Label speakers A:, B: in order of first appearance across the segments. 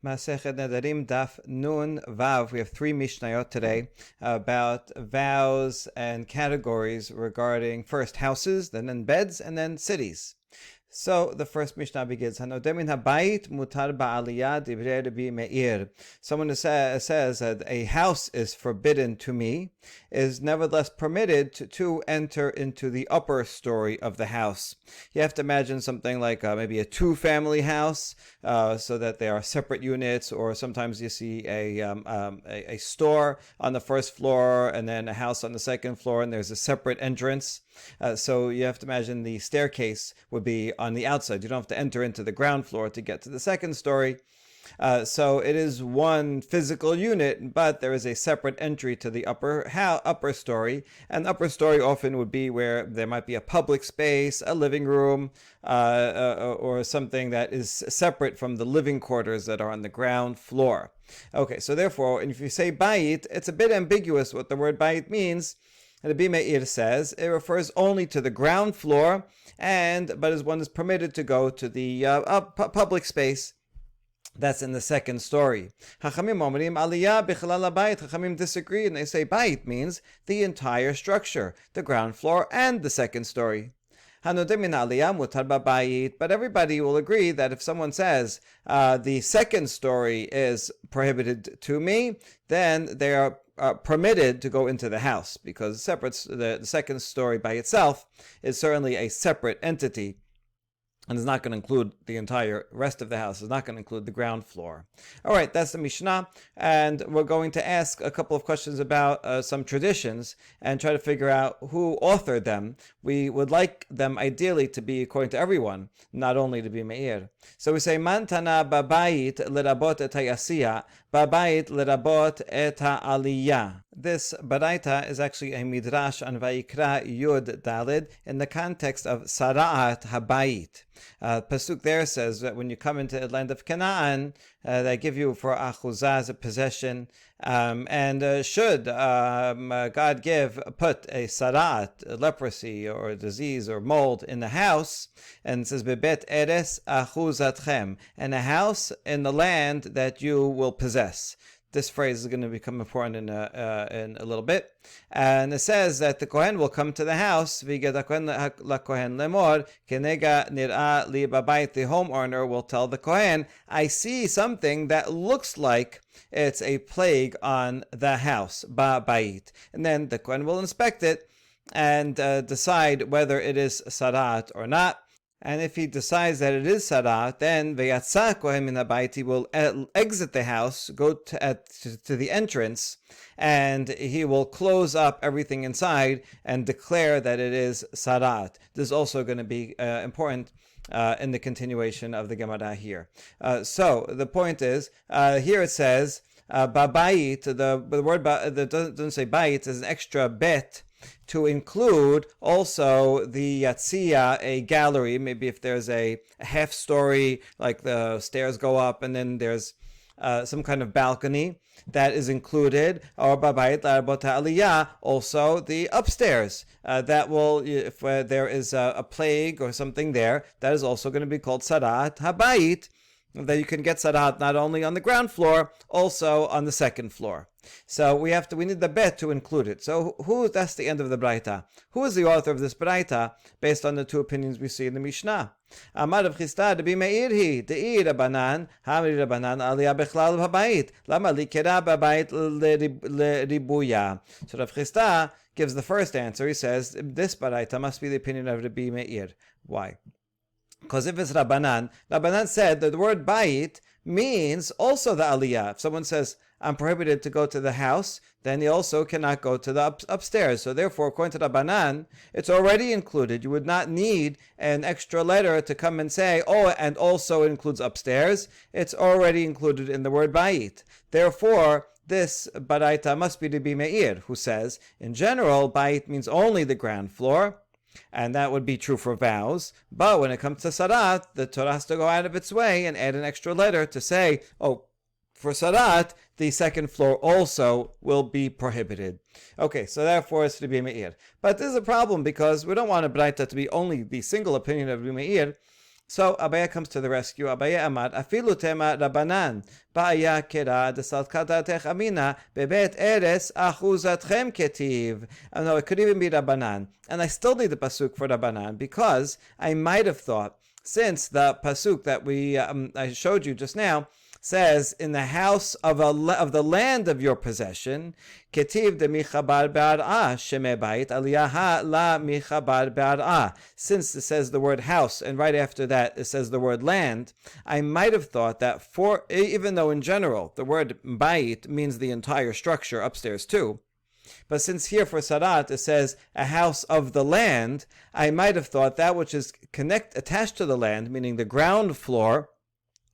A: Masechet Nedarim Daf Nun Vav. We have 3 Mishnayot today about vows and categories regarding first houses, then beds, and then cities. So the first Mishnah begins, Hanodemin habayit mutar ba'aliyah divrei Rabbi Meir. Someone who says that a house is forbidden to me is nevertheless permitted to enter into the upper story of the house. You have to imagine something like maybe a two-family house, so that they are separate units, or sometimes you see a store on the first floor and then a house on the second floor, and there's a separate entrance. So you have to imagine the staircase would be on the outside. You don't have to enter into the ground floor to get to the second story. So it is one physical unit, but there is a separate entry to the upper story. And the upper story often would be where there might be a public space, a living room, or something that is separate from the living quarters that are on the ground floor. Okay, so therefore, if you say bayit, it's a bit ambiguous what the word bayit means. Rabbi Meir says it refers only to the ground floor, but as one is permitted to go to the public space that's in the second story. Chachamim omrim aliyah bichlal habayit. Chachamim disagree, and they say bayit means the entire structure, the ground floor and the second story. But everybody will agree that if someone says the second story is prohibited to me, then they are permitted to go into the house, because the second story by itself is certainly a separate entity, and is not going to include the entire rest of the house. It's not going to include the ground floor. All right, that's the Mishnah, and we're going to ask a couple of questions about some traditions and try to figure out who authored them. We would like them ideally to be according to everyone, not only to be Meir. So we say, Man tana babayit lerabot et hayasiya, babayit lerabot et ha'aliyah. This baraita is actually a midrash on Vayikra Yud Dalid in the context of Sara'at Habayit. Pasuk there says that when you come into the land of Canaan, they give you for achuzah as a possession, and should God put a sara'at, leprosy or disease or mold in the house, and it says bebet eres achuzatchem, and a house in the land that you will possess. This phrase is going to become important in a little bit. And it says that the Kohen will come to the house. The homeowner will tell the Kohen, I see something that looks like it's a plague on the house. Ba'bayit. And then the Kohen will inspect it and decide whether it is sarat or not. And if he decides that it is sarat, then v'yatsa kohen min habayit, he will exit the house, go to the entrance, and he will close up everything inside and declare that it is sarat. This is also going to be important in the continuation of the Gemara here. So the point is, here it says, babayit, the word that doesn't say bayit is an extra bet, to include also the yatzia, a gallery. Maybe if there's a half story, like the stairs go up and then there's some kind of balcony that is included, or babayit la'arbot ha'aliyah, also the upstairs. That will, if there is a plague or something there, that is also going to be called sarat habayit, that you can get sarat not only on the ground floor, also on the second floor. So we need the bet to include it. So that's the end of the Braita. Who is the author of this Braita based on the two opinions we see in the Mishnah? Amar Rav Chisda Rabbi Meir hi de'i Rabbanan hamri Rabbanan aliyah bechlal habayit lama likera babayit leribuya. So Rav Chisda gives the first answer. He says this Braita must be the opinion of Rabbi Meir. Why? Because if it's Rabbanan said that the word bayit means also the aliyah. If someone says, I'm prohibited to go to the house, then he also cannot go to the upstairs. So therefore, according to Rabbanan, it's already included. You would not need an extra letter to come and say, and also it includes upstairs. It's already included in the word bayit. Therefore, this baraita must be to be Meir, who says, in general, bayit means only the ground floor, and that would be true for vows. But when it comes to sarat, the Torah has to go out of its way and add an extra letter to say, for sarat, the second floor also will be prohibited. Okay, so therefore it's to be Meir. But this is a problem because we don't want a braita to be only the single opinion of Meir. So Abaya comes to the rescue. Abaya Amad, Afilu tema Rabbanan, Ba'aya kera desalkatatech amina, bebet eres achuzatchem ketiv. Oh no, it could even be Rabbanan. And I still need the pasuk for Rabbanan because I might have thought, since the pasuk that I showed you just now says, in the house of the land of your possession, ketiv de michabar be'ar'ah sheme bait aliyaha la michabar be'ar'ah. Since it says the word house, and right after that it says the word land, I might have thought that even though in general the word bait means the entire structure upstairs too, but since here for sarat it says a house of the land, I might have thought that which is attached to the land, meaning the ground floor,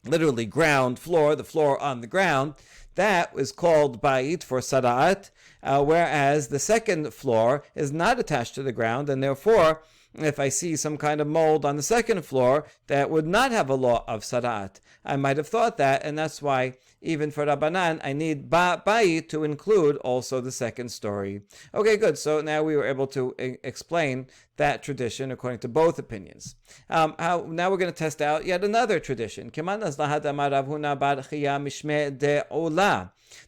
A: literally ground floor, the floor on the ground, that is called bait for sarat, whereas the second floor is not attached to the ground, and therefore, if I see some kind of mold on the second floor, that would not have a law of sarat. I might have thought that, and that's why even for Rabbanan, I need ba'it to include also the second story. Okay, good. So now we were able to explain that tradition according to both opinions. Now we're going to test out yet another tradition.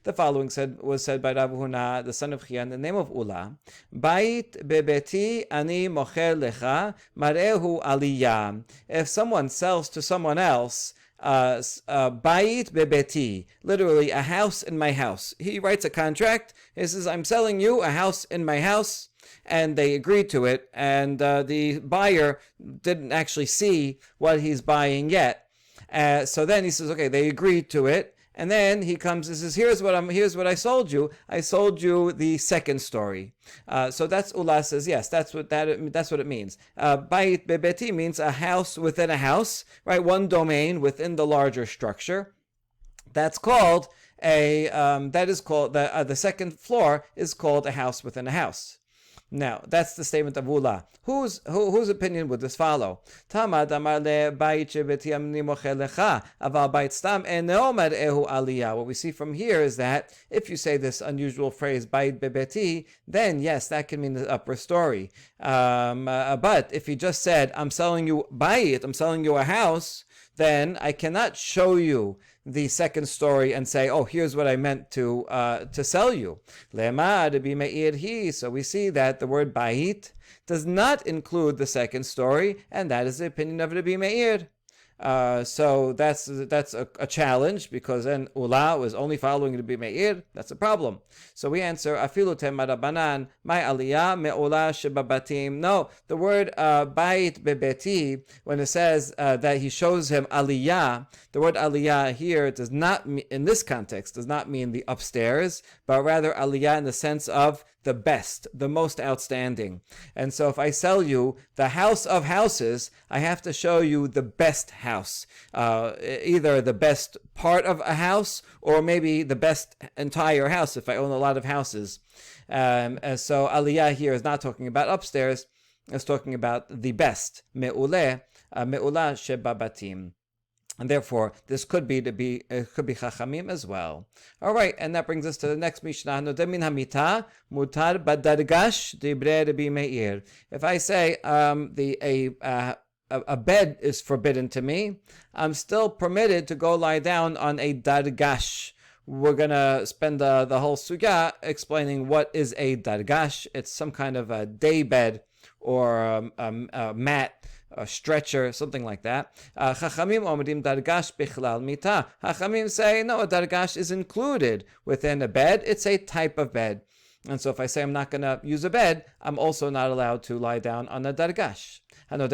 A: The following was said by Rav Huna, the son of Chaya, in the name of Ula. Bait bebeti ani mocher lecha marehu aliyah. If someone sells to someone else, bait bebeti, literally a house in my house. He writes a contract. He says, I'm selling you a house in my house. And they agreed to it. And the buyer didn't actually see what he's buying yet. So then he says, okay, they agreed to it. And then he comes and says, here's what I sold you. I sold you the second story. So that's Ula says, yes, that's what it means. Bait bebeti means a house within a house, right? One domain within the larger structure. That's called the second floor is called a house within a house. Now, that's the statement of Ula. Whose opinion would this follow? Tamad amar le bait shebeti amni mocher lecha, aval bait stam eno marehu aliyah. What we see from here is that if you say this unusual phrase bait bebeti, then yes, that can mean the upper story. But if he just said, I'm selling you bait, I'm selling you a house, then I cannot show you the second story and say, oh, here's what I meant to sell you. So we see that the word bait does not include the second story, and that is the opinion of Rabbi Meir. So that's a challenge, because then Ula was only following Rabbi Meir. That's a problem. So we answer, Afilu tema Rabbanan, my aliyah me'ula shebabatim. No, the word bait bebeti, when it says that he shows him aliyah, the word aliyah here does not, in this context, does not mean the upstairs, but rather aliyah in the sense of the best, the most outstanding. And so if I sell you the house of houses, I have to show you the best house. Either the best part of a house, or maybe the best entire house if I own a lot of houses. So aliyah here is not talking about upstairs, it's talking about the best. Me'ula shebabatim. And therefore, this could be Chachamim as well. All right, and that brings us to the next Mishnah. Nodemin hamita mutar badargash dibre Rabbi Meir. If I say a bed is forbidden to me, I'm still permitted to go lie down on a dargash. We're going to spend the whole sugya explaining what is a dargash. It's some kind of a day bed or a mat, a stretcher, something like that. Chachamim omrim dargash bichlal mita. Chachamim say, no, a dargash is included within a bed. It's a type of bed. And so if I say I'm not going to use a bed, I'm also not allowed to lie down on a dargash. But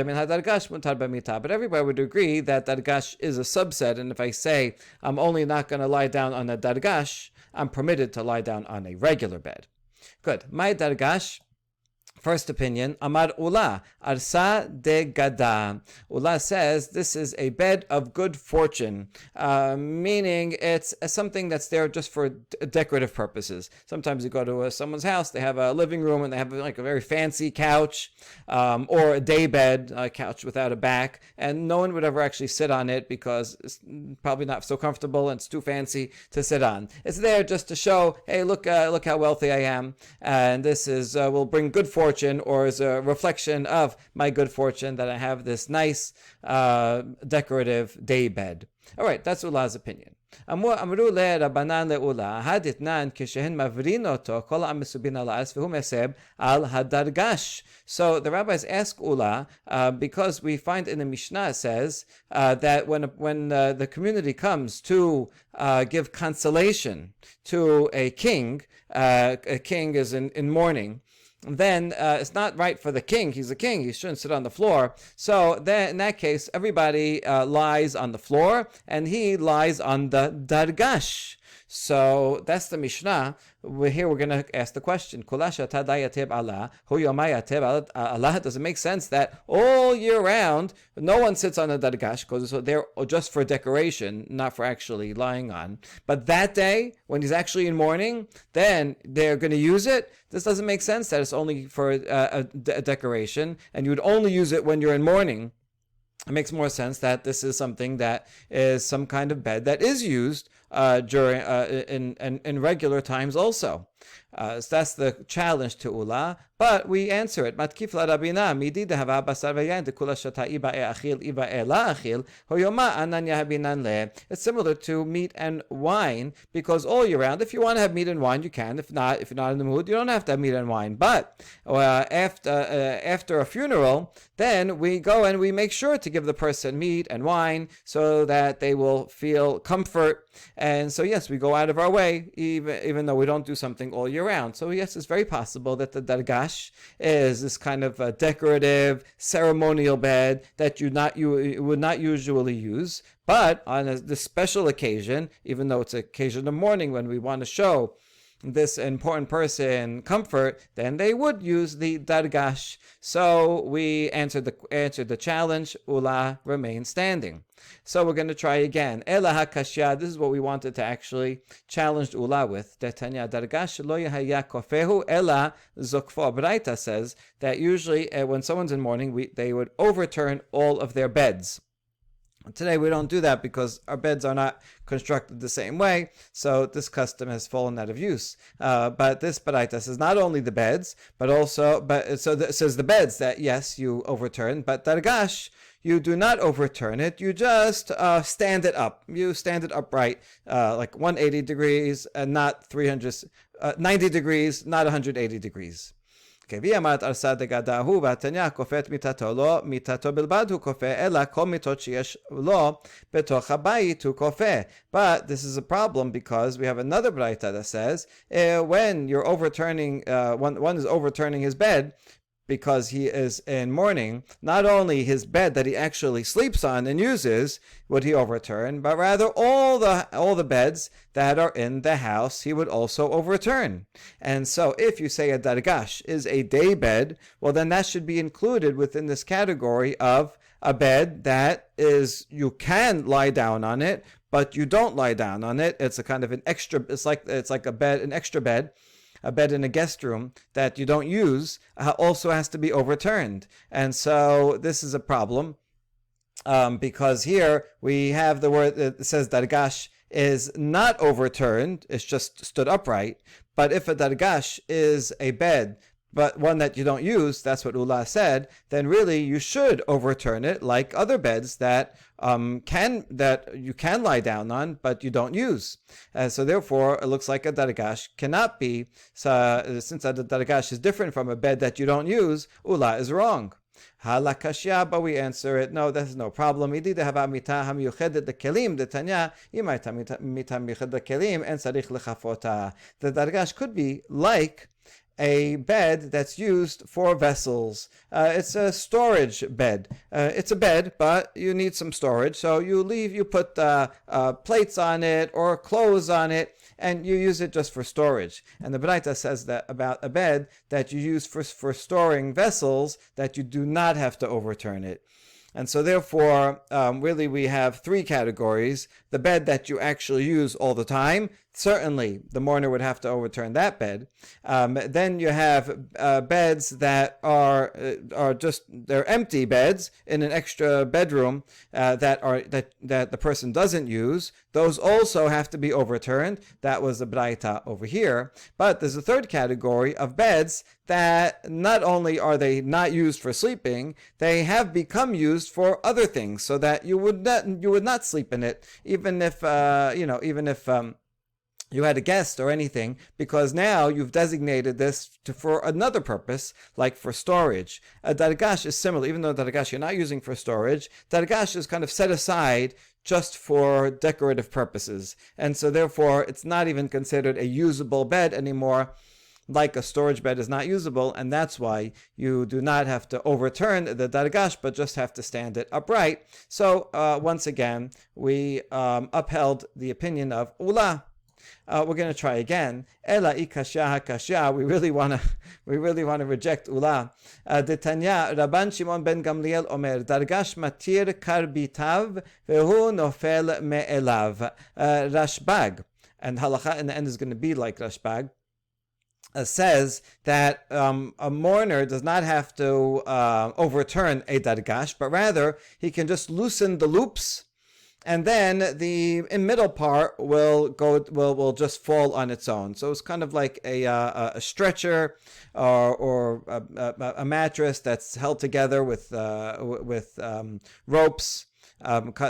A: everybody would agree that dargash is a subset, and if I say I'm only not going to lie down on a dargash, I'm permitted to lie down on a regular bed. Good. My dargash, first opinion, Amar Ula, Arsa de Gada. Ula says this is a bed of good fortune, meaning it's something that's there just for decorative purposes. Sometimes you go to someone's house, they have a living room and they have like a very fancy couch, or a day bed, a couch without a back, and no one would ever actually sit on it because it's probably not so comfortable and it's too fancy to sit on. It's there just to show, hey, look how wealthy I am, and this will bring good fortune fortune, or as a reflection of my good fortune, that I have this nice decorative day bed. All right, that's Ulah's opinion. אמרו לרבנן לאולה, הדתנן כשהן מברין אותו, כל העם מסובין על הארץ, והוא מסב על הדרגש. So the rabbis ask Ula, because we find in the Mishnah, it says that when the community comes to give consolation to a king is in mourning, then it's not right for the king. He's a king. He shouldn't sit on the floor. So then, in that case, everybody lies on the floor, and he lies on the dargash. So that's the Mishnah. Here we're going to ask the question: does it make sense that all year round no one sits on the dargash because they're just for decoration, not for actually lying on? But that day, when he's actually in mourning, then they're going to use it. This doesn't make sense that it's only for a decoration, and you would only use it when you're in mourning. It makes more sense that this is something that is some kind of bed that is used during in regular times also. So that's the challenge to Ula, but we answer it. Matkif la rabina midi dehava basar v'yain dekula shata iba achil iba la achil hoyoma ananya habinan le. It's similar to meat and wine, because all year round, if you want to have meat and wine, you can. If not, if you're not in the mood, you don't have to have meat and wine. But after a funeral, then we go and we make sure to give the person meat and wine so that they will feel comfort. And so yes, we go out of our way, even though we don't do something all year round. So yes, it's very possible that the dargash is this kind of a decorative ceremonial bed that you would not usually use, but on this special occasion, even though it's an occasion of mourning when we want to show this important person comfort, then they would use the dargash. So we answered the challenge. Ula remains standing. So we're going to try again. Ela hakashya. This is what we wanted to actually challenge Ula with. Detanya dargash lo yahaya kofehu ela zokfo. Braita says that usually when someone's in mourning, they would overturn all of their beds. Today we don't do that because our beds are not constructed the same way, so this custom has fallen out of use. But this baraita says not only the beds, but also, it says the beds that yes, you overturn, but dargash, you do not overturn it, you just stand it up. You stand it upright, like 180 degrees and not 90 degrees, not 180 degrees. But this is a problem because we have another braita that says when you're overturning, one is overturning his bed because he is in mourning, not only his bed that he actually sleeps on and uses would he overturn, but rather all the beds that are in the house he would also overturn. And so if you say a dargash is a day bed, well then that should be included within this category of a bed that is, you can lie down on it, but you don't lie down on it. It's a kind of an extra, it's like a bed, an extra bed. A bed in a guest room that you don't use also has to be overturned. And so this is a problem because here we have the word that says dargash is not overturned, it's just stood upright. But if a dargash is a bed, but one that you don't use, that's what Ula said, then really you should overturn it like other beds that you can lie down on, but you don't use. So therefore, it looks like a dargash cannot be, since a dargash is different from a bed that you don't use, Ula is wrong. Halakashya, but we answer it, no, that's no problem. The dargash could be like a bed that's used for vessels. It's a storage bed. It's a bed, but you need some storage. So you put plates on it or clothes on it, and you use it just for storage. And the Braita says that about a bed that you use for storing vessels, that you do not have to overturn it. And so therefore, really we have three categories. The bed that you actually use all the time, certainly the mourner would have to overturn that bed. Then you have beds that are just, they're empty beds in an extra bedroom that the person doesn't use. Those also have to be overturned. That was the braita over here. But there's a third category of beds that not only are they not used for sleeping, they have become used for other things, so that you would not sleep in it, even if you had a guest or anything, because now you've designated this for another purpose, like for storage. A dargash is similar, even though dargash you're not using for storage. Dargash is kind of set aside just for decorative purposes, and so therefore it's not even considered a usable bed anymore, like a storage bed is not usable, and that's why you do not have to overturn the dargash, but just have to stand it upright. So once again, we upheld the opinion of Ula. We're going to try again. Ela ikasha hakasha. We really want to reject Ula. Detanya Rabban Shimon ben Gamliel Omer Dargash matir karbitav vehu nofel me'elav. Rashbag, and halacha in the end is going to be like Rashbag. Says that a mourner does not have to overturn a dargash, but rather he can just loosen the loops, and then the middle part will just fall on its own. So it's kind of like a stretcher or a mattress that's held together with ropes,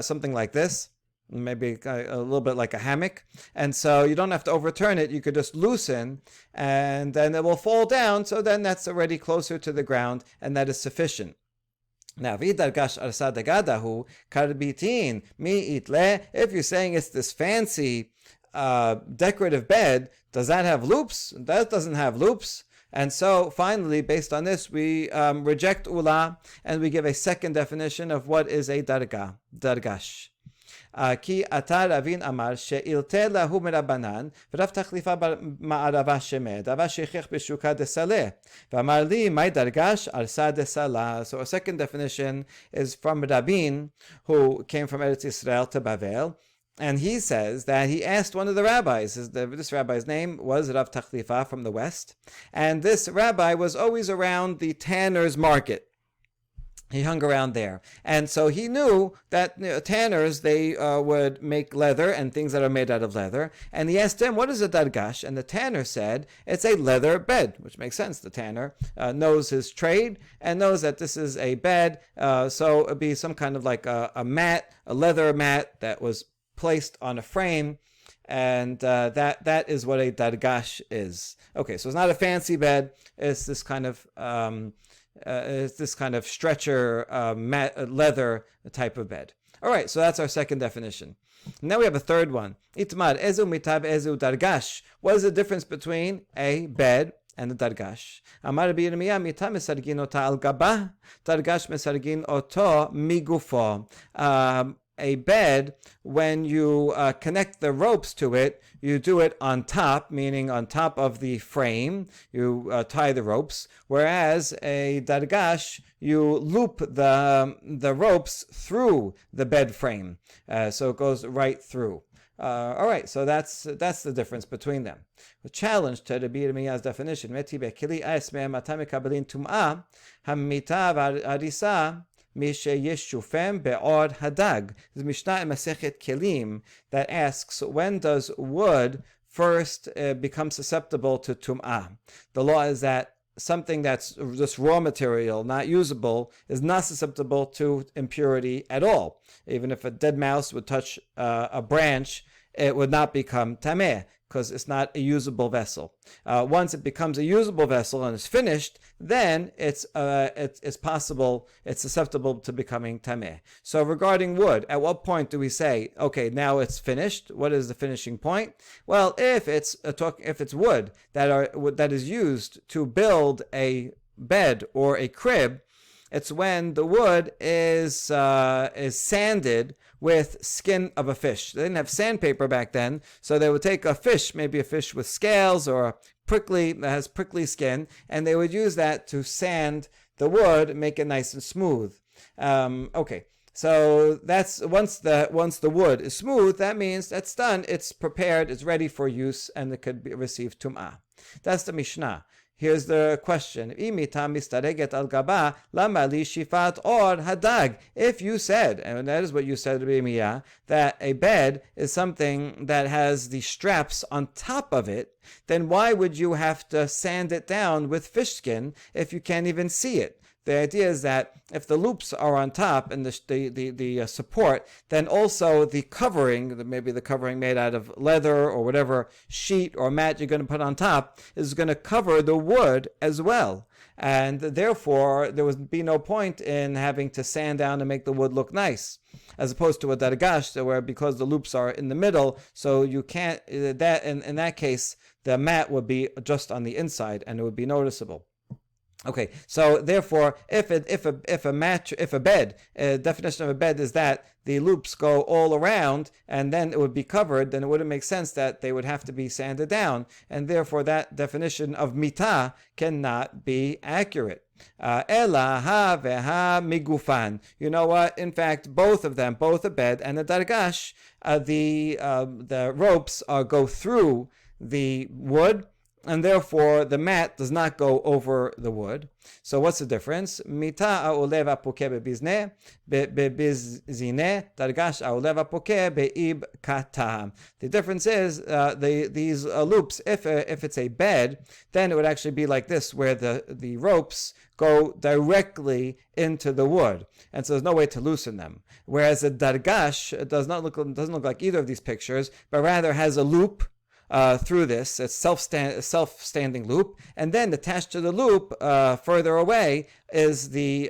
A: something like this. Maybe a little bit like a hammock. And so you don't have to overturn it. You could just loosen, and then it will fall down. So then that's already closer to the ground, and that is sufficient. Now, karbitin mi itle. If you're saying it's this fancy decorative bed, does that have loops? That doesn't have loops. And so finally, based on this, we reject Ula, and we give a second definition of what is a dargash. כי אתה רבין אמר שאילתה להו מרבנן ורב תחליפה במערבה שמד אבל שכח בשוקה דסלה ואמר לי מי דרגש ארסה דסלה. So a second definition is from Rabin, who came from Eretz Yisrael to Bavel, and he says that he asked one of the rabbis. This rabbi's name was Rav Tachlifa from the west, and this rabbi was always around the tanner's market. He hung around there. And so he knew that tanners, they would make leather and things that are made out of leather. And he asked him, what is a dargash? And the tanner said, it's a leather bed, which makes sense. The tanner knows his trade and knows that this is a bed. So it would be some kind of like a mat, a leather mat that was placed on a frame. And that is what a dargash is. Okay, so it's not a fancy bed. It's this kind of stretcher, leather type of bed. All right, so that's our second definition. Now we have a third one. Itmar ezu mitab ezu dargash. What is the difference between a bed and a dargash? Amar Rabbi Yirmiyah mitam mesargin ota al gabah, dargash mesargin oto migufo. A bed, when you connect the ropes to it, you do it on top, meaning on top of the frame, you tie the ropes, whereas a dargash, you loop the ropes through the bed frame, so it goes right through. All right, so that's the difference between them. The challenge to Rabbi Yirmiyah's definition, meti bekili asme matam mekabelin tum'ah hamita v'arisa Mishayeshufem be'or hadag. There's a Mishnah in Masechet Kelim that asks, when does wood first become susceptible to tum'ah? The law is that something that's just raw material, not usable, is not susceptible to impurity at all. Even if a dead mouse would touch a branch, it would not become tameh, because it's not a usable vessel. Once it becomes a usable vessel and is finished, then it's possible, it's susceptible to becoming tameh. So regarding wood, at what point do we say, okay, now it's finished? What is the finishing point? Well, if it's wood that is used to build a bed or a crib, it's when the wood is sanded with skin of a fish. They didn't have sandpaper back then, so they would take a fish, maybe a fish with scales or that has prickly skin, and they would use that to sand the wood and make it nice and smooth. Okay, So that's once the wood is smooth, that means that's done. It's prepared. It's ready for use, and it could be received tum'ah. That's the Mishnah. Here's the question. If you said, and that is what you said, Bimiyah, that a bed is something that has the straps on top of it, then why would you have to sand it down with fish skin if you can't even see it? The idea is that if the loops are on top and the support, then also the covering, maybe the covering made out of leather or whatever sheet or mat you're going to put on top, is going to cover the wood as well. And therefore, there would be no point in having to sand down and make the wood look nice, as opposed to a dargash, where because the loops are in the middle, so you can't, that in that case, the mat would be just on the inside and it would be noticeable. Okay, so therefore, if a bed, definition of a bed is that the loops go all around and then it would be covered, then it wouldn't make sense that they would have to be sanded down, and therefore that definition of mitah cannot be accurate. Ela ha veha migufan. You know what? In fact, both of them, both a bed and a dargash, the ropes go through the wood, and therefore the mat does not go over the wood. So what's the difference? Mita ha'olev ha'pokeh bebizineh, dargash ha'olev ha'pokeh be'ib katam. The difference is these loops, if it's a bed, then it would actually be like this, where the ropes go directly into the wood, and so there's no way to loosen them. Whereas a dargash doesn't look like either of these pictures, but rather has a loop through this. It's self-standing loop, and then attached to the loop, further away, is the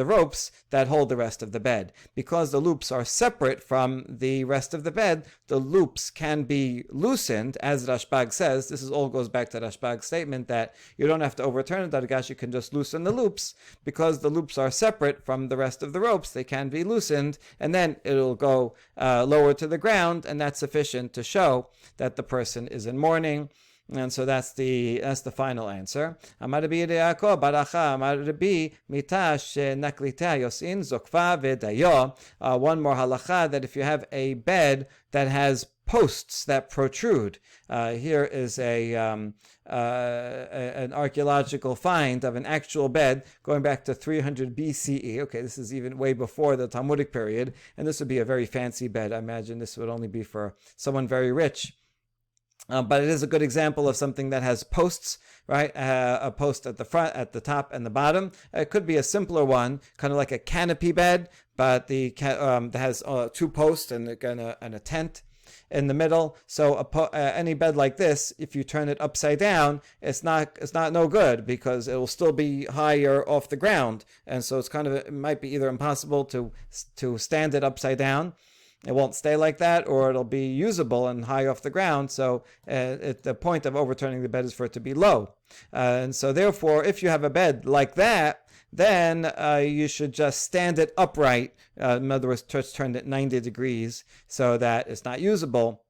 A: ropes that hold the rest of the bed. Because the loops are separate from the rest of the bed, the loops can be loosened, as Rashbag says. This all goes back to Rashbag's statement that you don't have to overturn the dargash, you can just loosen the loops. Because the loops are separate from the rest of the ropes, they can be loosened, and then it'll go lower to the ground, and that's sufficient to show that the person is in mourning. And so that's the final answer. Amar Rabbi Yaakov baracha, Amar Rabbi mitash naklita yosin zokva vedayo. One more halacha, that if you have a bed that has posts that protrude. Here is an archaeological find of an actual bed going back to 300 BCE. Okay, this is even way before the Talmudic period, and this would be a very fancy bed. I imagine this would only be for someone very rich. But it is a good example of something that has posts, right? A post at the front, at the top, and the bottom. It could be a simpler one, kind of like a canopy bed, but that has 2 posts and a tent in the middle. So any bed like this, if you turn it upside down, it's not no good, because it will still be higher off the ground, and so it might be either impossible to stand it upside down. It won't stay like that, or it'll be usable and high off the ground. So the point of overturning the bed is for it to be low. And so therefore, if you have a bed like that, then you should just stand it upright. In other words, just turn it 90 degrees so that it's not usable.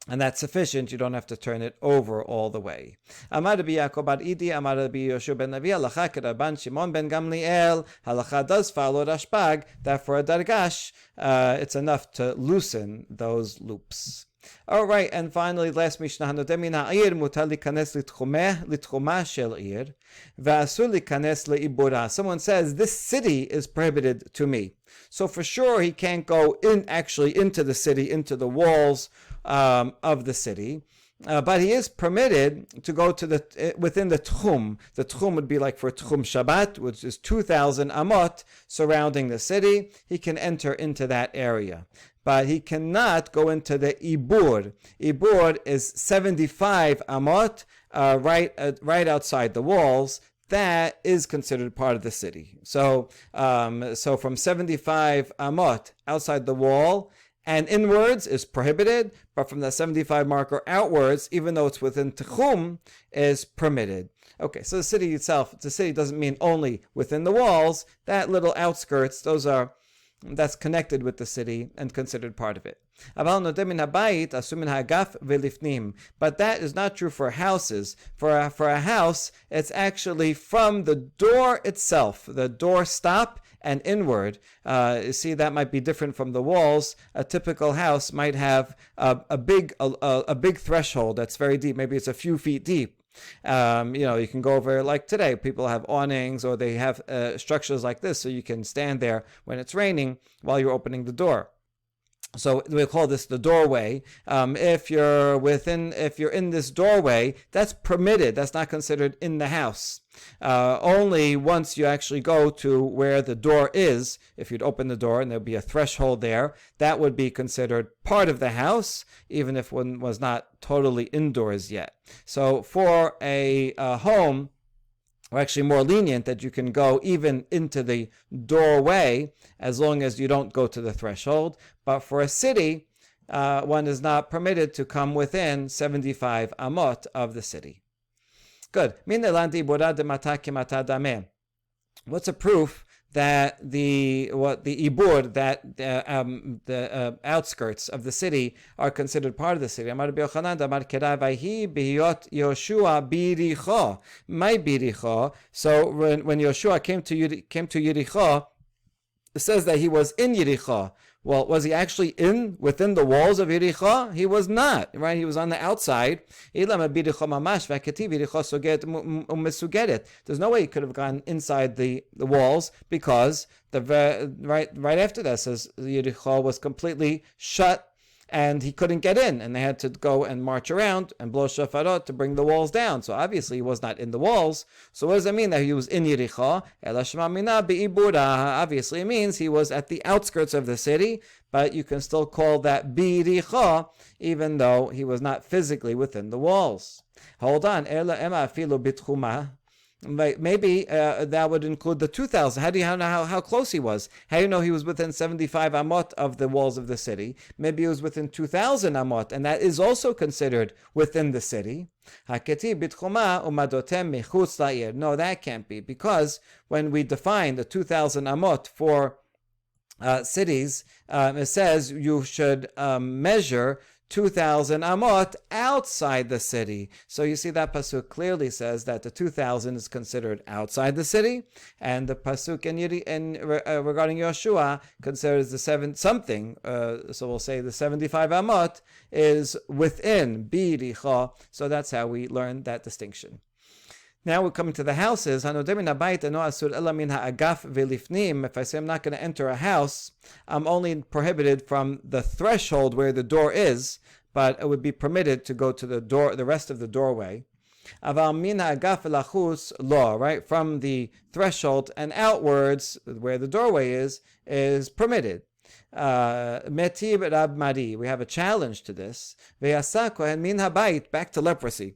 A: And that's sufficient. You don't have to turn it over all the way. Amar Rabbi Yaakov bar Idi, Amar Rabbi Yoshua ben Navi, halacha k'Rabban Shimon ben Gamliel. Halacha does follow Rashbag that for a dargash, it's enough to loosen those loops. All right, and finally, last Mishnah, הנוטה מן העיר מותר להיכנס לתחומה של עיר, ואסור להיכנס לעיבורה. Someone says, this city is prohibited to me. So for sure, he can't go actually into the city, into the walls of the city, but he is permitted to go to within the tchum. The tchum would be like for tchum Shabbat, which is 2,000 amot surrounding the city. He can enter into that area, but he cannot go into the ibur. Ibur is 75 amot, right outside the walls. That is considered part of the city. So from 75 amot outside the wall and inwards is prohibited, but from the 75 marker outwards, even though it's within Tchum, is permitted. Okay, so the city doesn't mean only within the walls. That little outskirts, that's connected with the city and considered part of it. But that is not true for houses. For a house, it's actually from the door itself, the door stop, and inward. You see, that might be different from the walls. A typical house might have a big threshold that's very deep. Maybe it's a few feet deep. You can go over, like today, people have awnings, or they have structures like this, so you can stand there when it's raining while you're opening the door. So we call this the doorway. If you're in this doorway, that's permitted. That's not considered in the house. Only once you actually go to where the door is, if you'd open the door and there'd be a threshold there, that would be considered part of the house, even if one was not totally indoors yet. So for a home, we're actually more lenient that you can go even into the doorway as long as you don't go to the threshold. But for a city, one is not permitted to come within 75 amot of the city. Good. What's a proof that the ibur, that the outskirts of the city are considered part of the city? Amar Yochanan, Amar Keravayhi bihiyot Yoshua biricho. My biricho. So when Yoshua came to Yericho, it says that he was in Yericho. Well, was he actually within the walls of Yericho? He was not, right? He was on the outside. There's no way he could have gone inside the walls, because right after that says Yericho was completely shut and he couldn't get in, and they had to go and march around and blow shafarot to bring the walls down. So obviously he was not in the walls. So what does that mean that he was in Yericho? Obviously it means he was at the outskirts of the city, but you can still call that Yericho even though he was not physically within the walls. Hold on. Maybe that would include the 2,000. How do you know how close he was? How do you know he was within 75 amot of the walls of the city? Maybe he was within 2,000 amot, and that is also considered within the city. No, that can't be, because when we define the 2,000 amot for cities, it says you should measure 2,000 amot outside the city. So you see that pasuk clearly says that the 2,000 is considered outside the city, and the pasuk regarding Yoshua considers the something. So we'll say the 75 amot is within biricho. So that's how we learn that distinction. Now we're coming to the houses. If I say I'm not going to enter a house, I'm only prohibited from the threshold where the door is, but it would be permitted to go to the door, the rest of the doorway. Right? From the threshold and outwards, where the doorway is permitted. Metib Rab Mari. We have a challenge to this. Back to leprosy.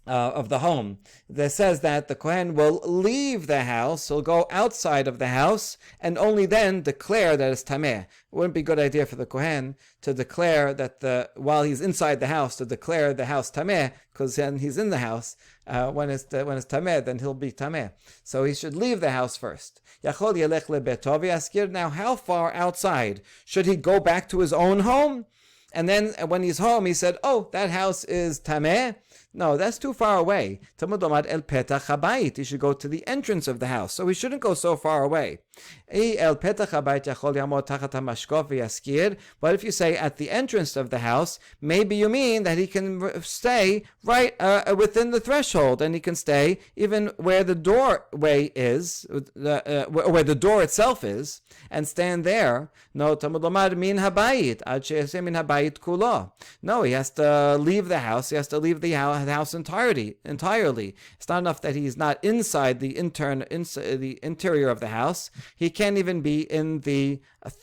A: Of the home, that says that the Kohen will leave the house, he'll go outside of the house, and only then declare that it's tameh. It wouldn't be a good idea for the Kohen to declare that while he's inside the house, to declare the house tameh, because then he's in the house. When it's tameh, then he'll be tameh. So he should leave the house first. Now, how far outside? Should he go back to his own home? And then when he's home, he said, "Oh, that house is tameh." No, that's too far away. Talmud Omar el petach habayit. He should go to the entrance of the house. So he shouldn't go so far away. El petach habayit yachol yamod tachat hamashkof v'yaskir. But if you say at the entrance of the house, maybe you mean that he can stay right within the threshold, and he can stay even where the doorway is, where the door itself is, and stand there. No, Talmud Omar min habayit ad she'eseh min habayit kulo. No, he has to leave the house. He has to leave the house entirely. It's not enough that he's not inside the interior of the house. He can't even be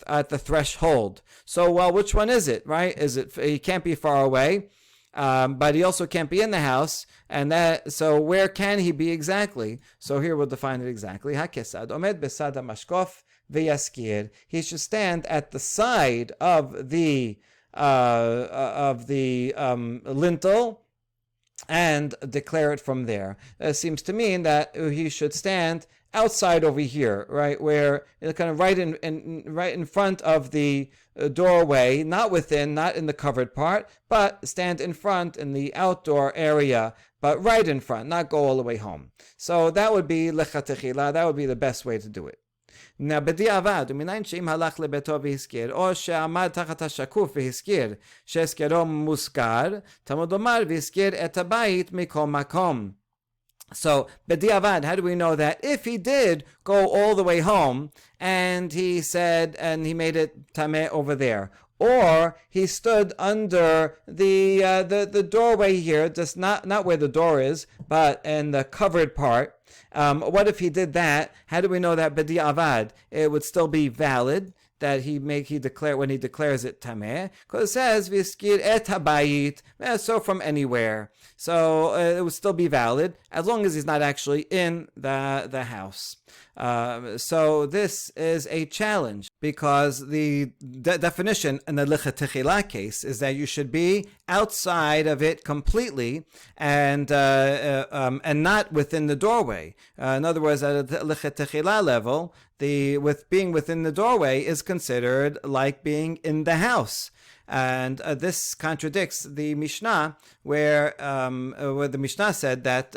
A: at the threshold. So, well, which one is it? Right? He can't be far away, but he also can't be in the house. So where can he be exactly? So here we'll define it exactly. Hakesad omed besad mashkof veyaskir. He should stand at the side of the lintel and declare it from there. It seems to mean that he should stand outside over here, right, where kind of right in front of the doorway, not in the covered part, but stand in front in the outdoor area, but right in front, not go all the way home. So that would be lechatechila. That would be the best way to do it. בדיעבד, ומניין שאם הלך לביתו והזכיר, או שעמד תחת השקוף והזכיר שהזכרו מוזכר, תלמוד לומר והזכיר את הבית מכל מקום. So, b'diavad, how do we know that? If he did go all the way home, and he said, and he made it tameh over there, or he stood under the doorway here, just not where the door is, but in the covered part. What if he did that? How do we know that b'diavad it would still be valid? That he declare when he declares it tameh, because it says v'skir et habayit, so from anywhere. So it would still be valid as long as he's not actually in the house. So this is a challenge because the definition in the lichatechila case is that you should be outside of it completely and not within the doorway. In other words, at a lichatechila level, being within the doorway is considered like being in the house. And this contradicts the Mishnah, where the Mishnah said that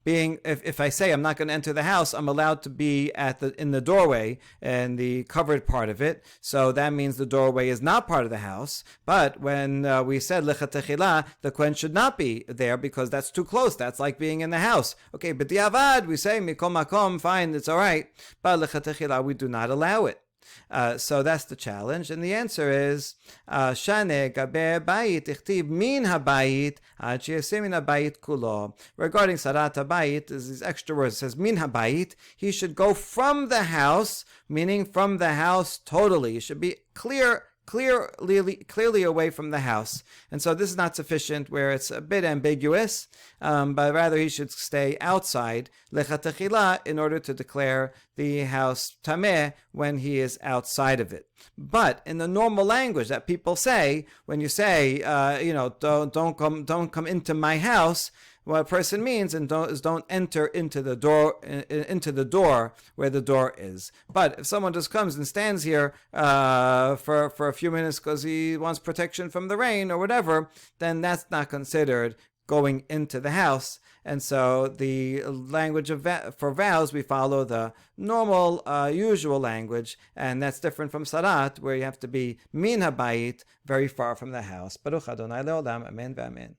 A: if I say I'm not going to enter the house, I'm allowed to be in the doorway and the covered part of it. So that means the doorway is not part of the house. But when we said lechatechila, the kohen should not be there because that's too close. That's like being in the house. Okay, but diavad we say mikol makom, fine, it's all right. But lechatechila we do not allow it. So that's the challenge, and the answer is Shane gabe bayit ichtib min habayit ad sheyaseh min habayit kulo. Regarding sarat habayit, is these extra words. It says min habayit. He should go from the house, meaning from the house totally. He should be clearly away from the house. And so this is not sufficient where it's a bit ambiguous, but rather he should stay outside lechatechila in order to declare the house tameh when he is outside of it. But in the normal language that people say, when you say, don't come into my house, what a person means is don't enter into the door where the door is. But if someone just comes and stands here for a few minutes because he wants protection from the rain or whatever, then that's not considered going into the house. And so the language for vows, we follow the normal, usual language, and that's different from sarat, where you have to be min habayit, very far from the house. Baruch Adonai leolam, amen v'amen.